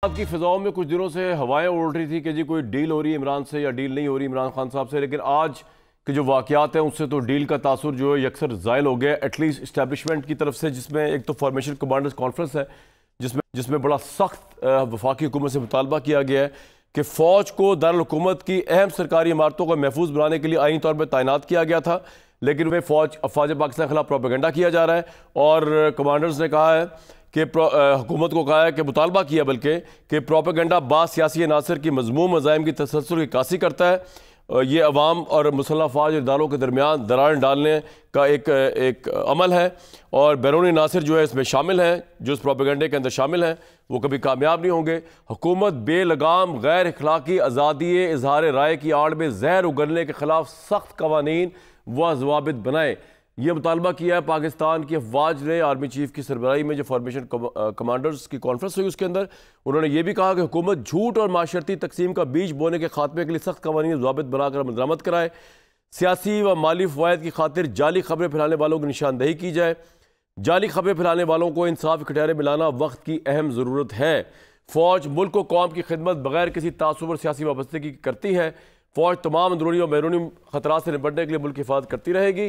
की फिजाओं में कुछ दिनों से हवाएं उड़ रही थी कि जी कोई डील हो रही है इमरान से या डील नहीं हो रही इमरान खान साहब से, लेकिन आज के जो वाकयात हैं उससे तो डील का तासुर जो है यकसर ज़ायल हो गया, एटलीस्ट इस्टेब्लिशमेंट की तरफ से, जिसमें एक तो फॉर्मेशन कमांडर्स कॉन्फ्रेंस है जिसमें जिसमें बड़ा सख्त वफाकी हुकूमत से मुतालबा किया गया है कि फ़ौज को दारुल हुकूमत की अहम सरकारी इमारतों को महफूज बनाने के लिए आईनी तौर पर तैनात किया गया था, लेकिन वे अफवाज पाकिस्तान के खिलाफ प्रोपेगेंडा किया जा रहा है। और कमांडर्स ने कहा है कि हुकूमत को कहा है कि मुतालबा किया बल्कि कि प्रोपेगेंडा बास सियासी अनासर की मजमूम मज़ाहिम की तसल्सल की कासी करता है। ये अवाम और मुसल्लह अफवाज इदारों के दरमियान दरारें डालने का एक अमल है और बैरूनी नासिर जो है इसमें शामिल हैं, जो इस प्रोपेगेंडे के अंदर शामिल हैं, वो कभी कामयाब नहीं होंगे। हुकूमत बेलगाम गैर अखलाकी आज़ादी इजहार राय की आड़ में जहर उगलने के खिलाफ सख्त कवानीन व जवाबित बनाए, यह मुतालबा किया है पाकिस्तान की अफवाज ने। आर्मी चीफ की सरबराही में जो फॉर्मेशन कमांडर्स की कॉन्फ्रेंस हुई उसके अंदर उन्होंने ये भी कहा कि हुकूमत झूठ और माशरती तकसीम का बीज बोने के खात्मे के लिए सख्त कवानीन ज़वाबित बनाकर अमल कराए। सियासी व माली फ़वायद की खातिर जाली खबरें फैलाने वालों की निशानदेही की जाए। जाली खबरें फैलाने वालों को इंसाफ के कटहरे मिलाना वक्त की अहम ज़रूरत है। फ़ौज मुल्क व कौम की खिदमत बगैर किसी तासुब और सियासी वाबस्तगी करती है। फ़ौज तमाम अंदरूनी और बैरूनी ख़तरात से निपटने के लिए मुल्क की हिफाजत करती रहेगी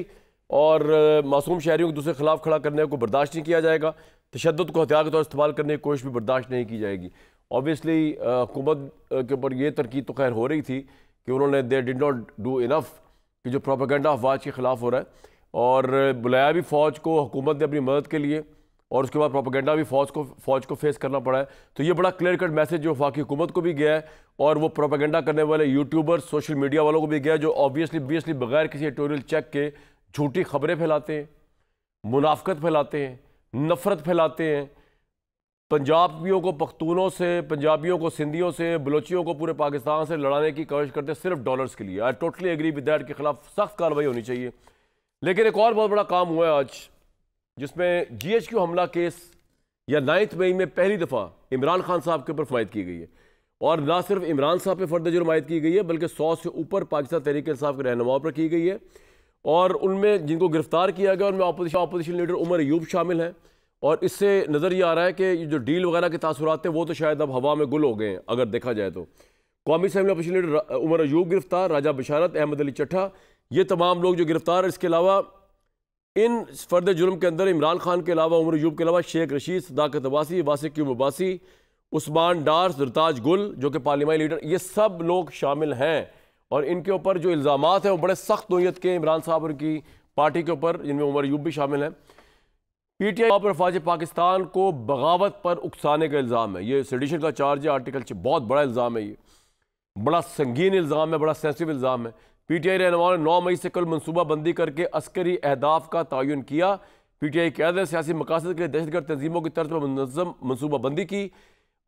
और मासूम शहरियों को दूसरे खिलाफ खड़ा करने को बर्दाश्त नहीं किया जाएगा। तशद्दुद को हथियार के तौर इस्तेमाल करने की कोशिश भी बर्दाश्त नहीं की जाएगी। ऑब्वियसली हुकूमत के ऊपर ये तरकीब तो खैर हो रही थी कि उन्होंने they did not do enough कि जो प्रोपेगेंडा अफवाज के खिलाफ हो रहा है, और बुलाया भी फ़ौज को हुकूमत ने अपनी मदद के लिए, और उसके बाद प्रोपेगेंडा भी फ़ौज को फेस करना पड़ा है। तो ये बड़ा क्लियर कट मैसेज जो वफाकी हुकूमत को भी गया है और वो प्रोपेगेंडा करने वाले यूट्यूबर्स, सोशल मीडिया वालों को भी गया है, जो ऑब्वियसली बगैर किसी एडिटोरियल चेक के झूठी खबरें फैलाते हैं, मुनाफकत फैलाते हैं, नफरत फैलाते हैं। पंजाबियों को पख्तूनों से, पंजाबियों को सिंधियों से, बलोचियों को पूरे पाकिस्तान से लड़ाने की कोशिश करते हैं सिर्फ डॉलर्स के लिए। I totally agree with that, के खिलाफ सख्त कार्रवाई होनी चाहिए। लेकिन एक और बहुत बड़ा काम हुआ है आज, जिसमें GHQ हमला केस या 9 मई में पहली दफ़ा इमरान खान साहब के ऊपर फमायद की गई है, और ना सिर्फ इमरान साहब पे फर्द जुर्म आयद की गई है बल्कि 100 से ऊपर पाकिस्तान तहरीक इंसाफ के रहनुमाओं पर की गई है। और उनमें जिनको गिरफ्तार किया गया उनमें अपोजिशन लीडर उमर अयूब शामिल हैं। और इससे नज़र ये आ रहा है कि जो डील वगैरह के तासुरात थे वो तो शायद अब हवा में गुल हो गए हैं अगर देखा जाए तो। कौमी assembly opposition leader Umar Ayub गिरफ्तार, राजा बशारत, अहमद अली चट्ठा, ये तमाम लोग जो गिरफ्तार। इसके अलावा इन फर्द जुर्म के अंदर इमरान खान के अलावा, उमर अयूब के अलावा शेख रशीद, सदाकत अब्बासी, वासिक क्यूम अब्बासी, उस्मान डार, जरताज गुल जो कि पार्लिमानी लीडर, ये सब लोग शामिल हैं। और इनके ऊपर जो इल्ज़ामात हैं वो बड़े सख्त नोयत के इमरान साहब और उनकी पार्टी के ऊपर, जिनमें उमर अयूब भी शामिल हैं। PTI पर अफवाज पाकिस्तान को बगावत पर उकसाने का इल्ज़ाम है। ये सेडिशन का चार्ज है, आर्टिकल बहुत बड़ा इल्ज़ाम है, ये बड़ा संगीन इल्ज़ाम है, बड़ा सेंसिटिव इल्ज़ाम है। PTI रहनुमाओं ने 9 मई से कल मनसूबा बंदी करके अस्करी अहदाफ का तयन किया। PTI कहते हैं सियासी मकासद के लिए दहशतगर्द तंजीमों की तर्ज पर मुनज़्ज़म मनसूबा बंदी की,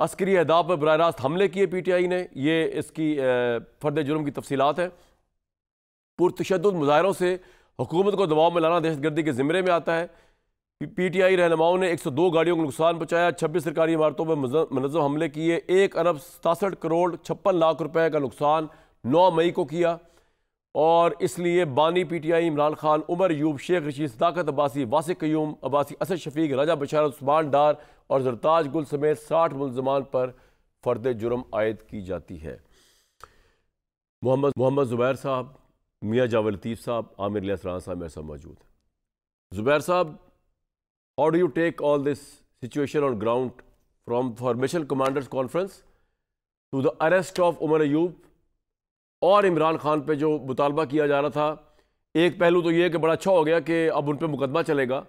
अस्करी अहदाफ पर बराह रास्त हमले किए PTI ने। ये इसकी फर्द जुर्म की तफसीलात है। पुरतशद्दुद मुजाहरों से हुकूमत को दबाव में लाना दहशतगर्दी के ज़िम्मे में आता है। PTI रहनुमाओं ने 102 गाड़ियों को नुकसान पहुँचाया, 26 सरकारी इमारतों पर मुनज़्ज़म हमले किए, 1 अरब 67 करोड़ 56 लाख रुपए का नुकसान 9 मई को किया। और इसलिए बानी PTI इमरान खान, उमर अयूब, शेख रशीद, सदाकत अब्बासी, वासिक क्यूम अब्बासी, असद शफीक, राजा बशारत, उस्मान डार और जरताज गुल समेत 60 मुल्ज़मान पर फर्द जुर्म आयद की जाती है। मोहम्मद ज़ुबैर साहब, मियाँ जावेद लतीफ़ साहब, आमिर इलियास राना साहब मेरे साथ मौजूद हैं। ज़ुबैर साहब, how do you take all this situation on ground from formation commanders conference to the arrest of Umar Ayub और इमरान खान पे जो मुतालबा किया जा रहा था? एक पहलू तो ये कि बड़ा अच्छा हो गया कि अब उन पर मुकदमा चलेगा,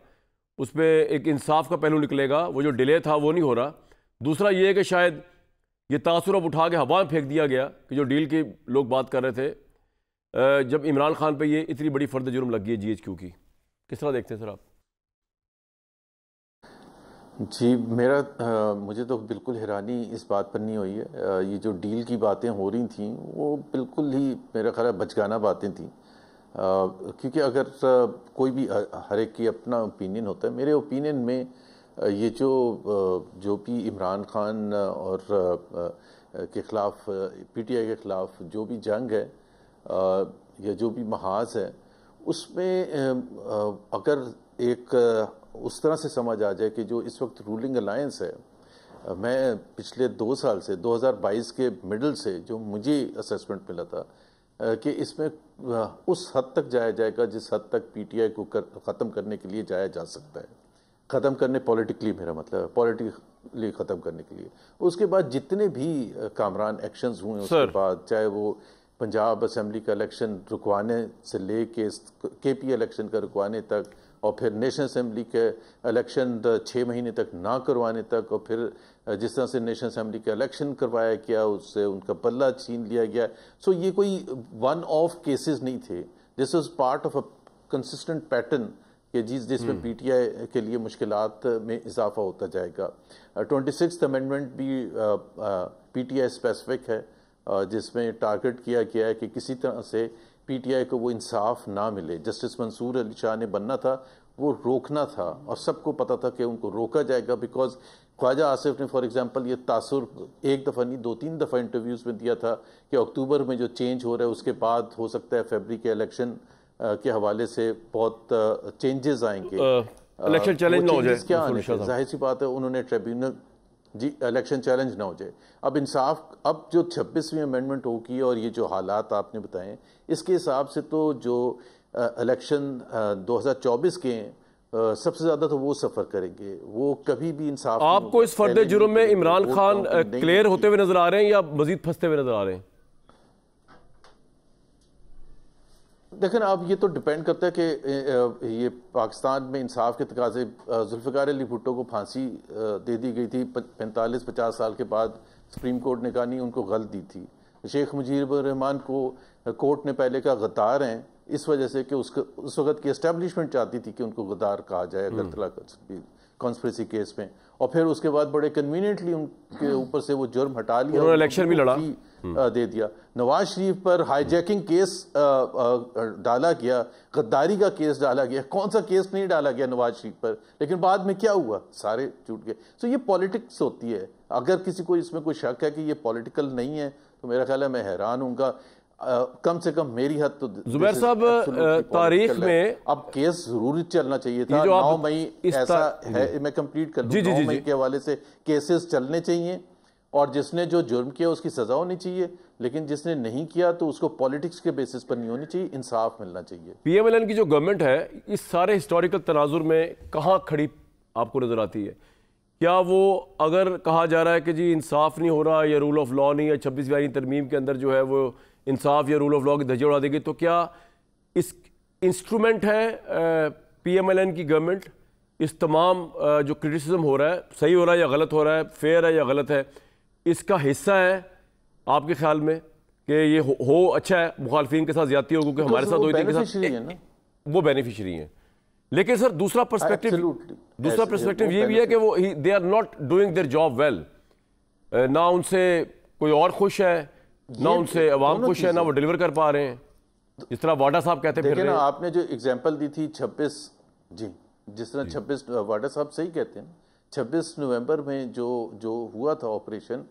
उस पर एक इंसाफ का पहलू निकलेगा, वो जो डिले था वो नहीं हो रहा। दूसरा ये है कि शायद ये तासुर अब उठा के हवा में फेंक दिया गया कि जो डील की लोग बात कर रहे थे, जब इमरान खान पे ये इतनी बड़ी फर्द जुर्म लगी है GHQ की। किस तरह देखते हैं सर आप? जी, मुझे तो बिल्कुल हैरानी इस बात पर नहीं हुई है। ये जो डील की बातें हो रही थी वो बिल्कुल ही मेरा ख्याल है बचकाना बातें थी, क्योंकि अगर कोई भी, हर एक की अपना ओपिनियन होता है। मेरे ओपिनियन में ये जो भी इमरान खान और के ख़िलाफ़, PTI के ख़िलाफ़ जो भी जंग है या जो भी महाज है, उसमें अगर एक उस तरह से समझ आ जाए कि जो इस वक्त रूलिंग अलायंस है मैं पिछले 2 साल से 2022 के मिडल से जो मुझे असेसमेंट मिला था कि इसमें उस हद तक जाया जाएगा जिस हद तक पीटीआई को ख़त्म करने के लिए जाया जा सकता है। ख़त्म करने पॉलिटिकली, मेरा मतलब है पॉलिटिकली ख़त्म करने के लिए। उसके बाद जितने भी कामरान एक्शंस हुए उसके बाद, चाहे वो पंजाब असेंबली का इलेक्शन रुकवाने से लेके केपी इलेक्शन का रुकवाने तक, और फिर नेशनल असेंबली के इलेक्शन 6 महीने तक ना करवाने तक, और फिर जिस तरह से नेशनल असेंबली का इलेक्शन करवाया गया उससे उनका पल्ला छीन लिया गया। सो ये कोई वन ऑफ केसेस नहीं थे, this was part of a consistent pattern कि जिसमें पीटीआई के लिए मुश्किलात में इजाफा होता जाएगा। 26th अमेंडमेंट भी पीटीआई स्पेसिफिक है, जिसमें टारगेट किया गया है कि किसी तरह से पीटीआई को वो इंसाफ ना मिले। जस्टिस मंसूर अली शाह ने बनना था, वो रोकना था, और सबको पता था कि उनको रोका जाएगा। बिकॉज ख्वाजा आसिफ ने फॉर एग्जांपल ये तासुर एक दफ़ा नहीं 2-3 दफ़ा इंटरव्यूज़ में दिया था कि अक्टूबर में जो चेंज हो रहा है उसके बाद हो सकता है फरवरी के इलेक्शन के हवाले से बहुत चेंजेस आएंगे। इलेक्शन चैलेंज ना हो जाए, क्या आने, जाहिर सी बात है उन्होंने ट्रिब्यूनल जी इलेक्शन चैलेंज ना हो जाए। अब इंसाफ, अब जो 26वीं अमेंडमेंट होगी और ये जो हालात आपने बताए, इसके हिसाब से तो जो इलेक्शन 2024 के सबसे ज्यादा तो वो सफर करेंगे, वो कभी भी इंसाफ। आपको इस फर्द जुर्म में इमरान खान क्लियर होते हुए नजर आ रहे हैं या मजीद फंसते हुए नजर आ रहे हैं? देखें, अब ये तो डिपेंड करता है कि ये पाकिस्तान में इंसाफ के तकाजे, जुल्फ़िकार अली भुट्टो को फांसी दे दी गई थी 45-50 साल के बाद। सुप्रीम कोर्ट ने कहा नहीं, उनको गलत दी थी। शेख मुजीबुर रहमान को कोर्ट ने पहले कहा गद्दार हैं, इस वजह से कि उस वक्त की एस्टेब्लिशमेंट चाहती थी कि उनको गद्दार कहा जाए अगरतला कॉन्स्पिरेसी केस में, और फिर उसके बाद बड़े कन्वीनियंटली उनके ऊपर से वो जुर्म हटा लिया, उन्होंने इलेक्शन भी लड़ा, दे दिया। नवाज शरीफ पर हाईजैकिंग केस डाला गया, गद्दारी का केस डाला गया, कौन सा केस नहीं डाला गया नवाज शरीफ पर, लेकिन बाद में क्या हुआ, सारे छूट गए। तो ये पॉलिटिक्स होती है। अगर किसी को इसमें कोई शक है कि ये पॉलिटिकल नहीं है तो मेरा ख्याल है मैं हैरान हूँगा। कम से कम मेरी हद तो जुबैर साहब, तारीख में अब केस जरूर चलना चाहिए था। 9 मई ऐसा है, मैं कंप्लीट कर दूं, 9 मई के हवाले से केसेस चलने चाहिए, और जिसने जो जुर्म किया उसकी सजा होनी चाहिए, लेकिन जिसने नहीं किया तो उसको पॉलिटिक्स के बेसिस पर नहीं होनी चाहिए, इंसाफ मिलना चाहिए। पीएमएलएन की जो गवर्नमेंट है इस सारे हिस्टोरिकल तनाजुर में कहाँ खड़ी आपको नजर आती है? क्या वो अगर कहा जा रहा है कि जी इंसाफ नहीं हो रहा या रूल ऑफ लॉ नहीं है, 26वीं आईनी तरमीम के अंदर जो है वो इंसाफ या रूल ऑफ लॉ की धज्जियां उड़ा देगी, तो क्या इस इंस्ट्रूमेंट है पीएमएलएन की गवर्नमेंट इस तमाम जो क्रिटिसिज्म हो रहा है, सही हो रहा है या गलत हो रहा है, फेयर है या गलत है, इसका हिस्सा है आपके ख्याल में कि ये हो अच्छा है, मुखालफिन के साथ ज्यादती हो क्योंकि हमारे साथ हुई थी के साथ वो बेनिफिशियरी हैं। लेकिन सर दूसरा पर्सपेक्टिव ये भी है कि वो they are not doing their job well. ना उनसे कोई और खुश है, ना उनसे अवाम खुश है, ना वो डिलीवर कर पा रहे हैं, जिस तरह वाडा साहब कहते हैं। ना आपने जो एग्जांपल दी थी 26, जी जिस तरह 26 वाडा साहब सही कहते हैं, 26 नवंबर में जो हुआ था ऑपरेशन,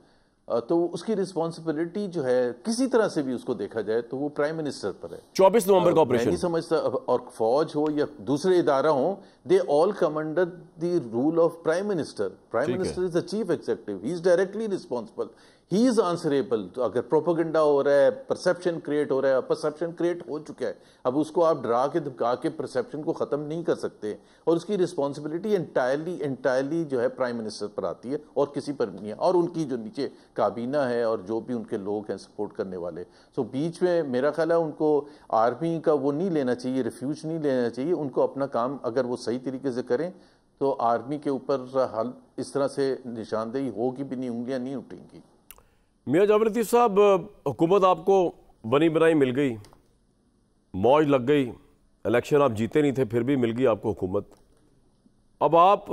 तो उसकी रिस्पॉन्सिबिलिटी जो है किसी तरह से भी उसको देखा जाए तो वो प्राइम मिनिस्टर पर है। 24 नवंबर का ऑपरेशन नहीं समझता, और फौज हो या दूसरे इदारा हो, they all come under the rule of prime minister. Prime minister is the chief executive, he is directly responsible, he is answerable. तो अगर प्रोपेगेंडा हो रहा है, परसेप्शन क्रिएट हो रहा है, परसेप्शन क्रिएट हो चुका है, अब उसको आप डरा के धमका के परसेप्शन को खत्म नहीं कर सकते, और उसकी रिस्पॉन्सिबिलिटी एंटायरली जो है प्राइम मिनिस्टर पर आती है और किसी पर नहीं है, और उनकी जो नीचे काबीना है और जो भी उनके लोग हैं सपोर्ट करने वाले। सो बीच में मेरा ख्याल है उनको आर्मी का वो नहीं लेना चाहिए, रिफ्यूज नहीं लेना चाहिए। उनको अपना काम अगर वो सही तरीके से करें तो आर्मी के ऊपर हल इस तरह से निशानदेही होगी भी नहीं, उंगलियां नहीं उठेंगी। मियां जाबिर लतीफ साहब, हुकूमत आपको बनी बनाई मिल गई, मौज लग गई, इलेक्शन आप जीते नहीं थे फिर भी मिल गई आपको हुकूमत। अब आप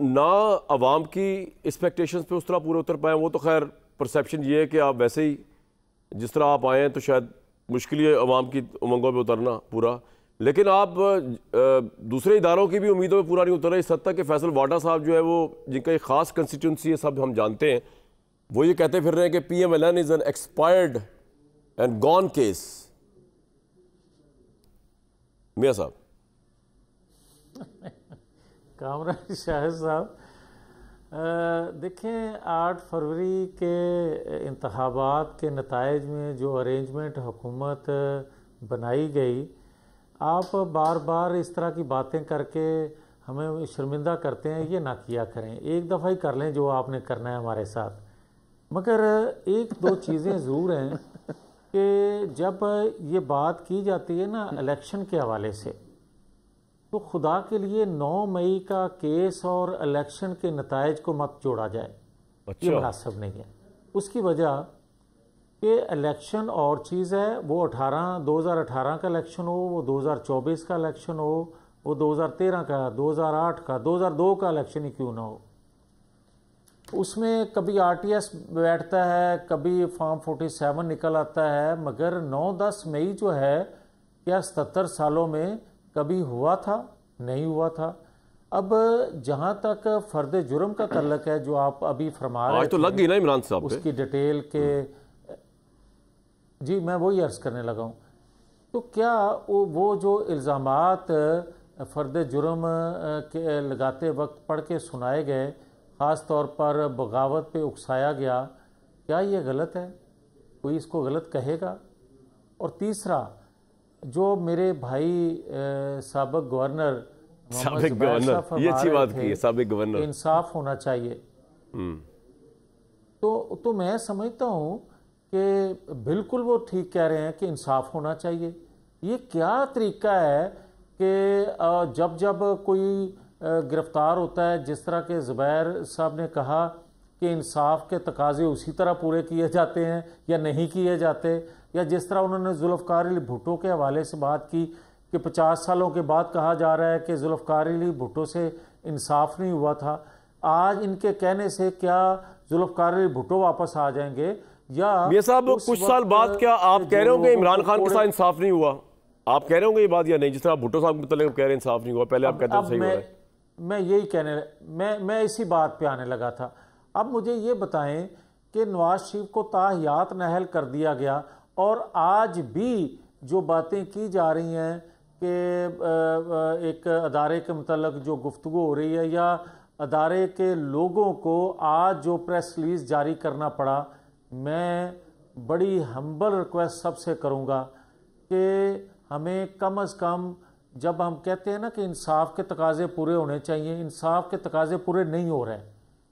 ना अवाम की एक्सपेक्टेशंस पे उस तरह पूरे उतर पाए, वो तो खैर परसेप्शन ये है कि आप वैसे ही जिस तरह आप आए हैं तो शायद मुश्किल है अवाम की उमंगों पे उतरना पूरा, लेकिन आप दूसरे इदारों की भी उम्मीदों पे पूरा नहीं उतर रहे। इस हद तक कि फैसल वाडा साहब जो है वो जिनका एक खास कंस्टिट्यूंसी है, सब हम जानते हैं, वो ये कहते फिर रहे हैं कि PMLN is an expired and gone case. मियां साहब कामरान शाहिद साहब, देखें 8 फरवरी के इंतखाबात के नताइज में जो अरेंजमेंट हुकूमत बनाई गई, आप बार बार इस तरह की बातें करके हमें शर्मिंदा करते हैं, ये ना किया करें। एक दफ़ा ही कर लें जो आपने करना है हमारे साथ। मगर एक दो चीज़ें ज़रूर हैं कि जब ये बात की जाती है ना इलेक्शन के हवाले से, तो खुदा के लिए 9 मई का केस और इलेक्शन के नताइज को मत जोड़ा जाए। ये मुनासिब नहीं है। उसकी वजह कि इलेक्शन और चीज़ है, वो 2018 का इलेक्शन हो, वो 2024 का इलेक्शन हो, वो 2013 का, 2008 का, 2002 का इलेक्शन ही क्यों ना हो। उसमें कभी RTS बैठता है, कभी फॉर्म 47 निकल आता है, मगर 9-10 मई जो है क्या 77 सालों में कभी हुआ था? नहीं हुआ था। अब जहां तक फर्द जुर्म का तल्लक है जो आप अभी फरमा रहे आज तो लग गई ना इमरान साहब उसकी डिटेल के, जी मैं वही अर्ज करने लगा हूँ। तो क्या वो जो इल्ज़ामात फर्द जुर्म के लगाते वक्त पढ़ के सुनाए गए, ख़ास तौर पर बगावत पे उकसाया गया, क्या ये गलत है? कोई इसको गलत कहेगा? और तीसरा, जो मेरे भाई साबिक गवर्नर ये अच्छी बात की है, साबिक गवर्नर, इंसाफ होना चाहिए। तो मैं समझता हूँ कि बिल्कुल वो ठीक कह रहे हैं कि इंसाफ होना चाहिए। ये क्या तरीका है कि जब कोई गिरफ्तार होता है, जिस तरह के ज़ुबैर साहब ने कहा कि इंसाफ के तकाजे उसी तरह पूरे किए जाते हैं या नहीं किए जाते, या जिस तरह उन्होंने जुल्फ़िकार अली भुट्टो के हवाले से बात की कि 50 सालों के बाद कहा जा रहा है कि जुल्फ़िकार अली भुट्टो से इंसाफ नहीं हुआ था। आज इनके कहने से क्या जुल्फ़िकार अली भुट्टो वापस आ जाएंगे? या मियां साहब कुछ साल बाद क्या आप कह रहे होंगे इमरान खान के साथ इंसाफ नहीं हुआ? आप कह रहे होंगे ये बात या नहीं? जिस तरह भुट्टो साहब कह रहे हैं इंसाफ नहीं हुआ, पहले आप कहते सही हो रहा है। मैं यही कहने, मैं इसी बात पे आने लगा था। अब मुझे ये बताएं कि नवाज शरीफ को ताहियात नाअहल कर दिया गया, और आज भी जो बातें की जा रही हैं कि एक अदारे के मुतल्लिक जो गुफ्तगू हो रही है, या अदारे के लोगों को आज जो प्रेस रिलीज जारी करना पड़ा, मैं बड़ी हम्बल रिक्वेस्ट सबसे करूँगा कि हमें कम अज़ कम, जब हम कहते हैं ना कि इंसाफ के तकाजे पूरे होने चाहिए, इंसाफ के तकाजे पूरे नहीं हो रहे।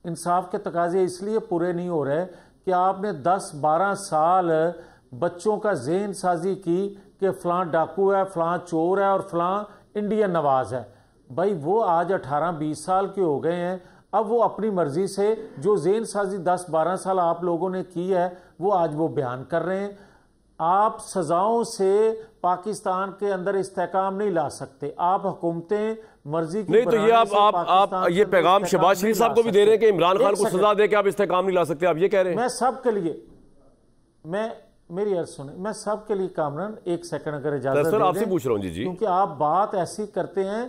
इंसाफ के तकाजे इसलिए पूरे नहीं हो रहे कि आपने 10-12 साल बच्चों का ज़हन साजी की कि फ़लाँ डाकू है, फ़लाँ चोर है और फ़लाँ इंडियन नवाज है। भाई वो आज 18-20 साल के हो गए हैं। अब वो अपनी मर्जी से जो ज़हन साजी 10-12 साल आप लोगों ने की है, वो आज वो बयान कर रहे हैं। आप सजाओं से पाकिस्तान के अंदर इस्तेकाम नहीं ला सकते। आप हुकूमतें मर्जी की नहीं, तो ये आप ये पैगाम शहबाज शरीफ साहब को भी दे रहे हैं कि इमरान खान को सजा दे के आप इस्तेकाम नहीं ला सकते, आप ये कह रहे हैं? मैं सबके लिए, मेरी अर्ज सुने, मैं सबके लिए कामरान एक सेकंड अगर इजाजत सर आपसे पूछ रहा हूँ जी, क्योंकि आप बात ऐसी करते हैं।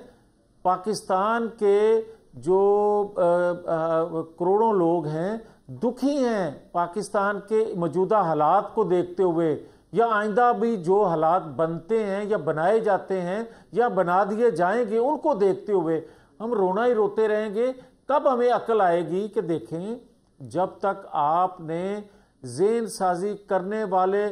पाकिस्तान के जो करोड़ों लोग हैं दुखी हैं पाकिस्तान के मौजूदा हालात को देखते हुए, या आइंदा भी जो हालात बनते हैं या बनाए जाते हैं या बना दिए जाएंगे उनको देखते हुए हम रोना ही रोते रहेंगे। कब हमें अक्ल आएगी कि देखें, जब तक आपने ज़हन साजी करने वाले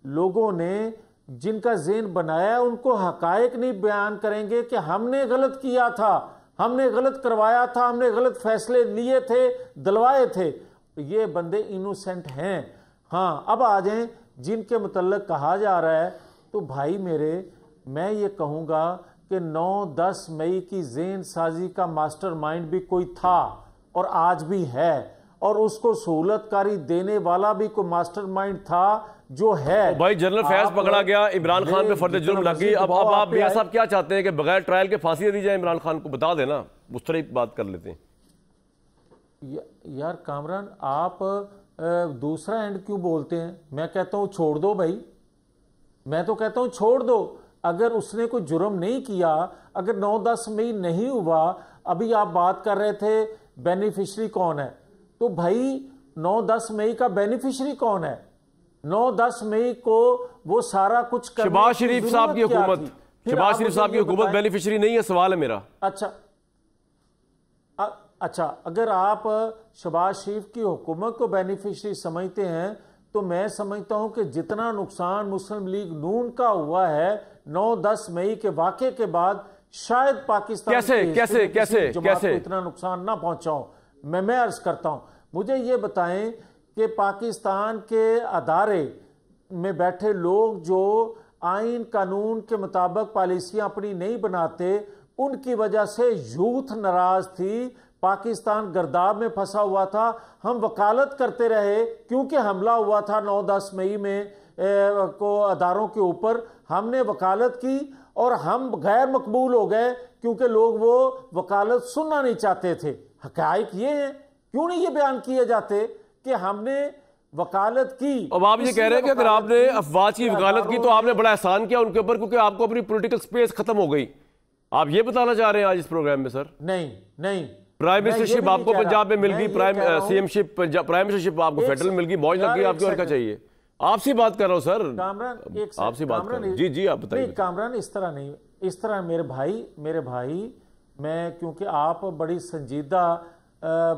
लोगों ने जिनका ज़हन बनाया उनको हकायक नहीं बयान करेंगे कि हमने गलत किया था, हमने गलत करवाया था, हमने गलत फैसले लिए थे, दिलवाए थे, ये बंदे इनोसेंट हैं। हाँ, अब आ जाएं जिनके मुतल्लिक कहा जा रहा है। तो भाई मेरे, मैं ये कहूँगा कि 9-10 मई की ज़हन साजी का मास्टरमाइंड भी कोई था और आज भी है, और उसको सहूलतकारी देने वाला भी कोई मास्टरमाइंड था जो है। तो भाई जनरल फैज पकड़ा गया, इमरान खान पे फर्द जुर्म लग गई। अब आप मियां साहब क्या चाहते हैं कि बगैर ट्रायल के फांसी दी जाए इमरान खान को? बता देना, उस तरह बात कर लेते हैं। यार कामरान, आप दूसरा एंड क्यों बोलते हैं? मैं कहता हूं छोड़ दो भाई, मैं तो कहता हूं छोड़ दो। अगर उसने कोई जुर्म नहीं किया, अगर 9-10 मई नहीं हुआ, अभी आप बात कर रहे थे बेनिफिशरी कौन है, तो भाई 9-10 मई का बेनिफिशरी कौन है? 9-10 मई को वो सारा कुछ शहबाज शरीफ साहब की हुकूमत, शहबाज शरीफ साहब की हुकूमत बेनिफिशरी नहीं है, सवाल है मेरा। अच्छा, अच्छा, अगर आप शहबाज शरीफ की हुकूमत को बेनिफिशरी समझते हैं तो मैं समझता हूं कि जितना नुकसान मुस्लिम लीग नून का हुआ है 9-10 मई के वाक़े के बाद, शायद पाकिस्तान कैसे इतना नुकसान ना पहुंचा हो। मैं अर्ज करता हूं, मुझे ये बताएं कि पाकिस्तान के अदारे में बैठे लोग जो आइन कानून के मुताबिक पॉलिसियां अपनी नहीं बनाते, उनकी वजह से यूथ नाराज थी, पाकिस्तान गर्दाब में फंसा हुआ था। हम वकालत करते रहे क्योंकि हमला हुआ था 9-10 मई में को अदारों के ऊपर, हमने वकालत की और हम गैर मकबूल हो गए क्योंकि लोग वो वकालत सुनना नहीं चाहते थे। हकायक ये है, क्यों नहीं ये बयान किए जाते कि हमने वकालत की। अब आप ये कह रहे हैं कि अगर आपने अफवाज की वकालत की तो आपने बड़ा एहसान किया उनके ऊपर, क्योंकि आपको अपनी पॉलिटिकल स्पेस खत्म हो गई। आप ये बताना चाह रहे हैं आज इस प्रोग्राम में? सर नहीं, प्राइम मिनिस्टरशिप आपको पंजाब में मिल गई, सीएमशिप प्राइम मिनिस्टरशिप आपको फेडरल मिल गई, मौज लग गई आपकी, और क्या चाहिए? आपसे बात कर रहा हूं सर, कामरान, आपसे बात कर रहा हूं। जी आप बताइए। कामरान, इस तरह नहीं, इस तरह मेरे भाई मैं, क्योंकि आप बड़ी संजीदा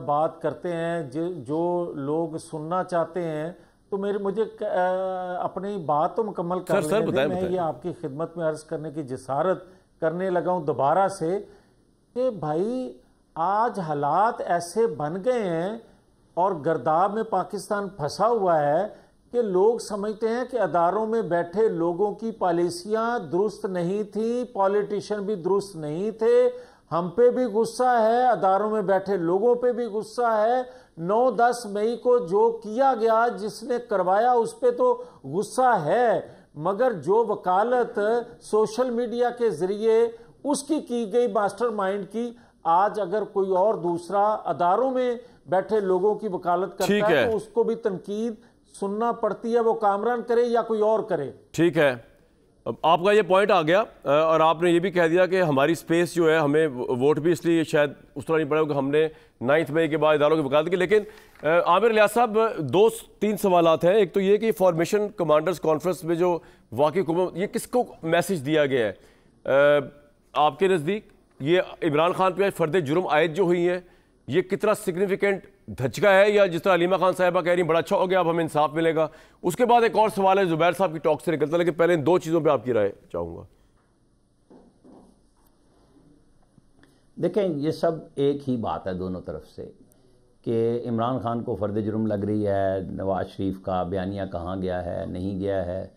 बात करते हैं, जो लोग सुनना चाहते हैं, तो मुझे अपनी बात तो मुकम्मल कर लेने दें। मैं ये आपकी खिदमत में अर्ज करने की जिसारत करने लगा हूं दोबारा से कि भाई आज हालात ऐसे बन गए हैं और गर्दाब में पाकिस्तान फंसा हुआ है कि लोग समझते हैं कि अदारों में बैठे लोगों की पॉलिसियां दुरुस्त नहीं थी, पॉलिटिशियन भी दुरुस्त नहीं थे। हम पे भी गुस्सा है, अदारों में बैठे लोगों पे भी गुस्सा है। 9-10 मई को जो किया गया, जिसने करवाया, उस पे तो गुस्सा है, मगर जो वकालत सोशल मीडिया के जरिए उसकी की गई मास्टरमाइंड की, आज अगर कोई और दूसरा अदारों में बैठे लोगों की वकालत करता है तो उसको भी तनकीद सुनना पड़ती है, वो कामरान करे या कोई और करे। ठीक है, अब आपका ये पॉइंट आ गया और आपने ये भी कह दिया कि हमारी स्पेस जो है, हमें वोट भी इसलिए शायद उस तरह नहीं पड़ा कि हमने 9 मई के बाद इदारों की वकालत की। लेकिन आमिर इलियास साहब, 2-3 सवालात हैं। एक तो ये कि फॉर्मेशन कमांडर्स कॉन्फ्रेंस में जो वाकई हुकूमत, ये किसको मैसेज दिया गया है आपके नज़दीक? ये इमरान खान पे फर्द जुर्म आयद जो हुई है, ये कितना सिग्निफिकेंट धचका है, या जिस तरह अलीमा खान साहिबा कह रही बड़ा अच्छा हो गया, अब हमें इंसाफ मिलेगा? उसके बाद एक और सवाल है, जुबैर साहब की टॉक से निकलता, लेकिन पहले इन 2 चीज़ों पे आपकी राय चाहूँगा। देखें, ये सब एक ही बात है दोनों तरफ से कि इमरान खान को फर्द जुर्म लग रही है, नवाज शरीफ का बयानिया कहाँ गया है, नहीं गया है,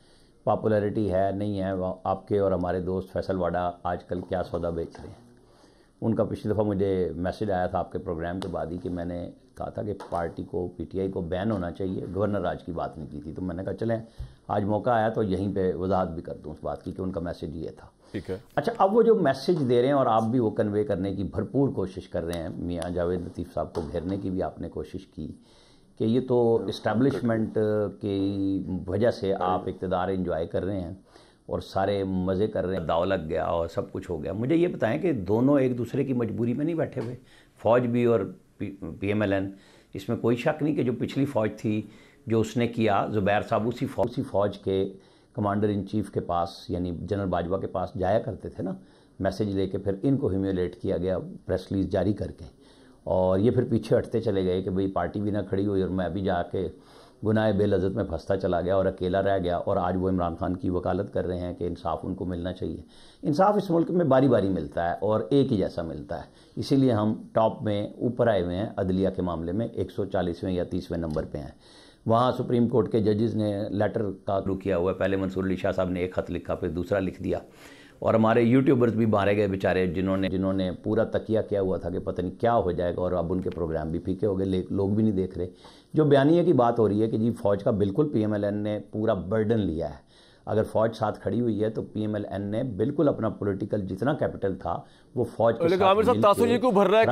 पॉपुलैरिटी है नहीं है। आपके और हमारे दोस्त फैसल वाडा आजकल क्या सौदा बेच रहे हैं, उनका पिछली दफ़ा मुझे मैसेज आया था आपके प्रोग्राम के बाद ही कि मैंने कहा था कि पार्टी को, पीटीआई को बैन होना चाहिए, गवर्नर राज की बात नहीं की थी। तो मैंने कहा चलें आज मौका आया तो यहीं पे वजाहत भी कर दूं उस बात की कि उनका मैसेज ये था। ठीक है। अच्छा, अब वो जो मैसेज दे रहे हैं और आप भी वो कन्वे करने की भरपूर कोशिश कर रहे हैं, मियाँ जावेद लतीफ़ साहब को घेरने की भी आपने कोशिश की कि ये तो इस्टेब्लिशमेंट की वजह से आप इक़्तिदार एंजॉय कर रहे हैं और सारे मज़े कर रहे हैं, दाव लग गया और सब कुछ हो गया। मुझे ये बताएं कि दोनों एक दूसरे की मजबूरी में नहीं बैठे हुए, फ़ौज भी और PMLN? इसमें कोई शक नहीं कि जो पिछली फ़ौज थी, जो उसने किया, ज़ुबैर साहब उसी फ़ौज के कमांडर इन चीफ़ के पास यानी जनरल बाजवा के पास जाया करते थे ना, मैसेज लेके। फिर इनको ह्यूमिलेट किया गया प्रेस रिलीज जारी करके, और ये फिर पीछे हटते चले गए कि भाई पार्टी भी ना खड़ी हुई और मैं भी जाके गुनाह बेलज़्ज़त में फंसता चला गया और अकेला रह गया। और आज वो इमरान खान की वकालत कर रहे हैं कि इंसाफ उनको मिलना चाहिए। इंसाफ इस मुल्क में बारी बारी मिलता है और एक ही जैसा मिलता है, इसीलिए हम टॉप में ऊपर आए हुए हैं। अदलिया के मामले में 140वें या 30वें नंबर पे हैं। वहाँ सुप्रीम कोर्ट के जजेस ने लेटर का थ्रू किया हुआ है। पहले मंसूर अली शाह साहब ने एक ख़त लिखा, फिर दूसरा लिख दिया, और हमारे यूट्यूबर्स भी मारे गए बेचारे, जिन्होंने पूरा तकिया किया हुआ था कि पता नहीं क्या हो जाएगा, और अब उनके प्रोग्राम भी फीके हो गए, लोग भी नहीं देख रहे। जो बयानिया की बात हो रही है कि जी फ़ौज का बिल्कुल PMLN ने पूरा बर्डन लिया है। अगर फ़ौज साथ खड़ी हुई है तो PMLN ने बिल्कुल अपना पॉलिटिकल जितना कैपिटल था वो फ़ौज के साथ। आमिर साहब, तासुर ये क्यों भर रहा है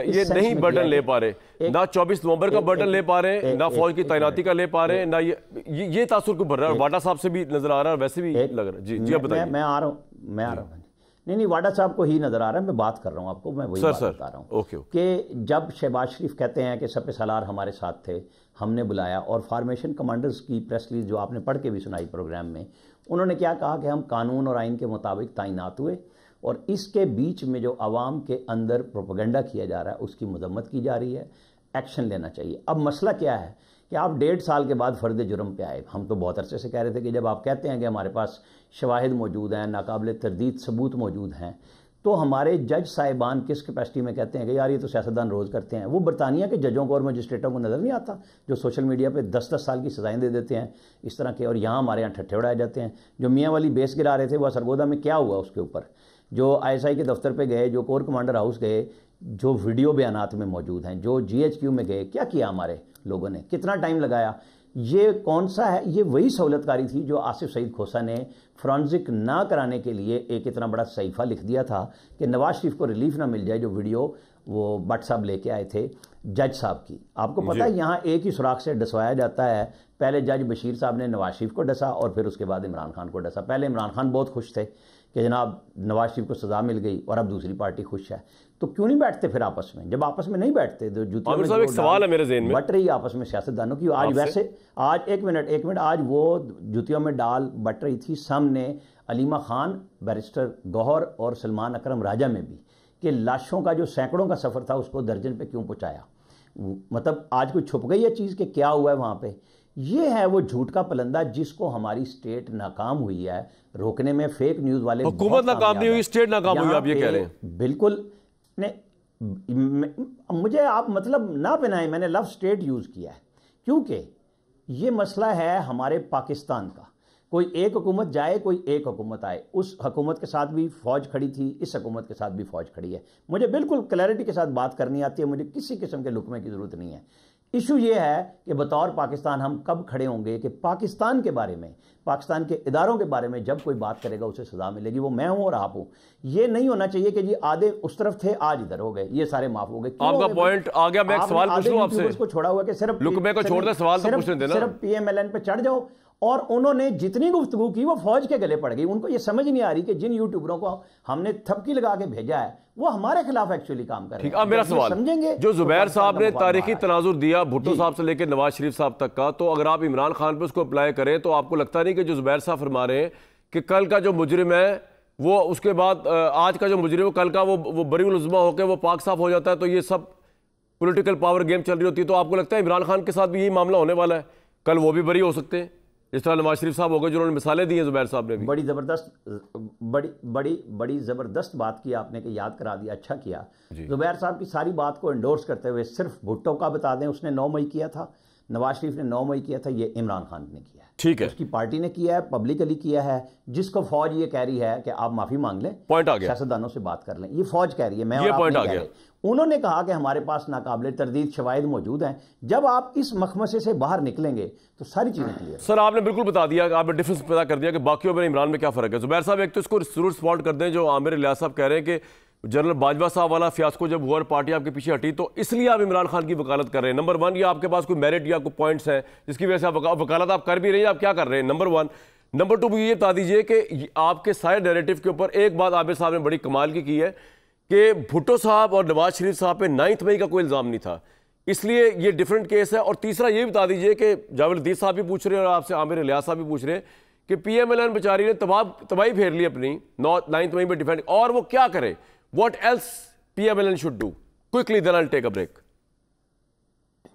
कि ये नहीं बर्डन ले पा रहे, ना 24 नवंबर का बर्डन ले पा रहे, ना फौज की तैनाती का ले पा रहे, ना ये तासुर क्यों भर रहा है? वाडा साहब से भी नजर आ रहा है, वैसे भी लग रहा है। जी अब बताइए। मैं आ रहा हूँ। नहीं, वाडा साहब को ही नजर आ रहा है, मैं बात कर रहा हूँ आपको, मैं वही बात बता रहा हूँ कि जब शहबाज शरीफ कहते हैं कि सपे सालार हमारे साथ थे, हमने बुलाया, और फार्मेशन कमांडर्स की प्रेस रिलीज जो आपने पढ़ के भी सुनाई प्रोग्राम में, उन्होंने क्या कहा कि हम कानून और आइन के मुताबिक तैनात हुए और इसके बीच में जो आवाम के अंदर प्रोपेगेंडा किया जा रहा है उसकी मजम्मत की जा रही है, एक्शन लेना चाहिए। अब मसला क्या है कि आप 1.5 साल के बाद फर्द जुर्म पे आए। हम तो बहुत अरसे से कह रहे थे कि जब आप कहते हैं कि हमारे पास शवाहिद मौजूद हैं, नाकाबिल तरदीद सबूत मौजूद हैं, तो हमारे जज साहिबान किस कैपेसिटी में कहते हैं कि यार ये तो सियासतदान रोज़ करते हैं। वो बरतानिया के जजों को और मजिस्ट्रेटों को नज़र नहीं आता जो सोशल मीडिया पे 10-10 साल की सजाएं दे देते हैं इस तरह के, और यहाँ हमारे यहाँ ठट्ठे उड़ाए जाते हैं। जो मियाँ वाली बेस गिरा रहे थे वह सरगोदा में क्या हुआ उसके ऊपर, जो ISI के दफ्तर पर गए, जो कोर कमांडर हाउस गए, जो वीडियो बयानात में मौजूद हैं, जो GHQ में गए, क्या किया हमारे लोगों ने, कितना टाइम लगाया। ये कौन सा है, ये वही सहूलतकारी थी जो आसिफ सईद खोसा ने फॉरेंसिक ना कराने के लिए एक इतना बड़ा सहीफा लिख दिया था कि नवाज शरीफ को रिलीफ ना मिल जाए, जो वीडियो वो भट्ट साहब लेके आए थे जज साहब की। आपको पता है यहाँ एक ही सुराख से डसवाया जाता है। पहले जज बशीर साहब ने नवाज शरीफ को डसा और फिर उसके बाद इमरान खान को डसा। पहले इमरान खान बहुत खुश थे कि जनाब नवाज शरीफ को सजा मिल गई और अब दूसरी पार्टी खुश है। तो क्यों नहीं बैठते फिर आपस में? जब आपस में नहीं बैठते तो जुतियों में एक सवाल है मेरे ज़हन में, बट रही आपस में सियासतदानों की। आज वैसे आज एक मिनट आज वो जुतियों में डाल बट रही थी सामने अलीमा खान, बैरिस्टर गौहर और सलमान अकरम राजा में भी, कि लाशों का जो सैकड़ों का सफ़र था उसको दर्जन पे क्यों पहुंचाया। मतलब आज कोई छुप गई है चीज़ कि क्या हुआ है वहाँ पे। ये है वो झूठ का पलंदा जिसको हमारी स्टेट नाकाम हुई है रोकने में। फेक न्यूज़ वाले, हुकूमत नाकाम नहीं हुई, स्टेट नाकाम हुई, आप ये कह रहे हैं? बिल्कुल मुझे आप मतलब ना पहनाएं, मैंने लफ्ज़ स्टेट यूज़ किया है क्योंकि ये मसला है हमारे पाकिस्तान का। कोई एक हुकूमत जाए, कोई एक हुकूमत आए, उस हुकूमत के साथ भी फौज खड़ी थी, इस हुकूमत के साथ भी फौज खड़ी है। मुझे बिल्कुल क्लैरिटी के साथ बात करनी आती है, मुझे किसी किस्म के लुकमे की ज़रूरत नहीं है। इशू ये है कि बतौर पाकिस्तान हम कब खड़े होंगे कि पाकिस्तान के बारे में, पाकिस्तान के इदारों के बारे में जब कोई बात करेगा उसे सजा मिलेगी। वो मैं हूं और आप हूं। ये नहीं होना चाहिए कि जी आधे उस तरफ थे आज इधर हो गए, ये सारे माफ हो गए। आपका पॉइंट आ गया। मैं एक सवाल पूछ लूं आपसे, उसको छोड़ा हुआ कि सिर्फ लुकमे को छोड़ दे, सवाल तो पूछने देना। सिर्फ PMLN पे चढ़ जाओ। और उन्होंने जितनी गुफ्तगू की वो फौज के गले पड़ गई। उनको ये समझ नहीं आ रही कि जिन यूट्यूबरों को हमने थपकी लगा के भेजा है वो हमारे खिलाफ एक्चुअली काम कर रहे हैं। अब मेरा सवाल समझेंगे, जो जुबैर साहब ने तारीखी तनाजुर दिया भुट्टो साहब से लेकर नवाज शरीफ साहब तक का, तो अगर आप इमरान खान पे उसको अप्लाई करें तो आपको लगता नहीं कि जो जुबैर साहब फरमा रहे हैं कि कल का जो मुजरिम है वो उसके बाद आज का जो मुजरिम है कल का वो बरीउल उज़्मा होकर वो पाक साफ हो जाता है, तो ये सब पॉलिटिकल पावर गेम चल रही होती है। तो आपको लगता है इमरान खान के साथ भी यही मामला होने वाला है, कल वो भी बरी हो सकते हैं इस तरह नवाज शरीफ साहब हो गए जिन्होंने मिसालें दी हैं जुबैर साहब ने भी। बड़ी ज़बरदस्त बात की आपने कि याद करा दिया, अच्छा किया। जुबैर साहब की सारी बात को एंडोर्स करते हुए सिर्फ भुट्टो का बता दें, उसने 9 मई किया था, नवाज शरीफ ने 9 मई किया था, ये इमरान खान ने किया है। ठीक है, उसकी पार्टी ने किया है, पब्लिकली किया है। जिसको फौज ये कह रही है कि आप माफी मांग लें, पॉइंट आ गया, सियासतदानों से बात कर लें, ये फौज कह रही है, मैं ये और पॉइंट आप आ नहीं गया। कह रहे। उन्होंने कहा कि हमारे पास नाकाबिल तरदीद शवाहिद मौजूद हैं। जब आप इस मखमसे से बाहर निकलेंगे तो सारी चीजें क्लियर। सर आपने बिल्कुल बता दिया, आपने डिफरेंस पैदा कर दिया कि बाकियों में इमरान में क्या फर्क है। जुबैर साहब एक तो इसको जरूर रिस्पॉन्ड कर दें, जो आमिर इलियास साहब कह रहे हैं कि जनरल बाजवा साहब वाला फियास्को जब हुआ और पार्टी आपके पीछे हटी तो इसलिए आप इमरान खान की वकालत कर रहे हैं। नंबर 1, ये आपके पास कोई मेरिट या कोई पॉइंट्स हैं जिसकी वजह से आप वकालत आप कर भी रहे हैं, आप क्या कर रहे हैं, नंबर 1। नंबर 2 ये बता दीजिए कि आपके सारे नैरेटिव के ऊपर एक बात आमिर साहब ने बड़ी कमाल की है कि भुट्टो साहब और नवाज शरीफ साहब पे 9 मई का कोई इल्ज़ाम नहीं था, इसलिए ये डिफरेंट केस है। और तीसरा ये बता दीजिए कि जावेद लतीफ़ साहब भी पूछ रहे हैं और आपसे आमिर इलियास साहब भी पूछ रहे हैं कि PMLN बेचारी ने तबाही फेर ली अपनी 9 मई में डिफेंड, और वो क्या करे, what else PMLN should do quickly, then I will take a break.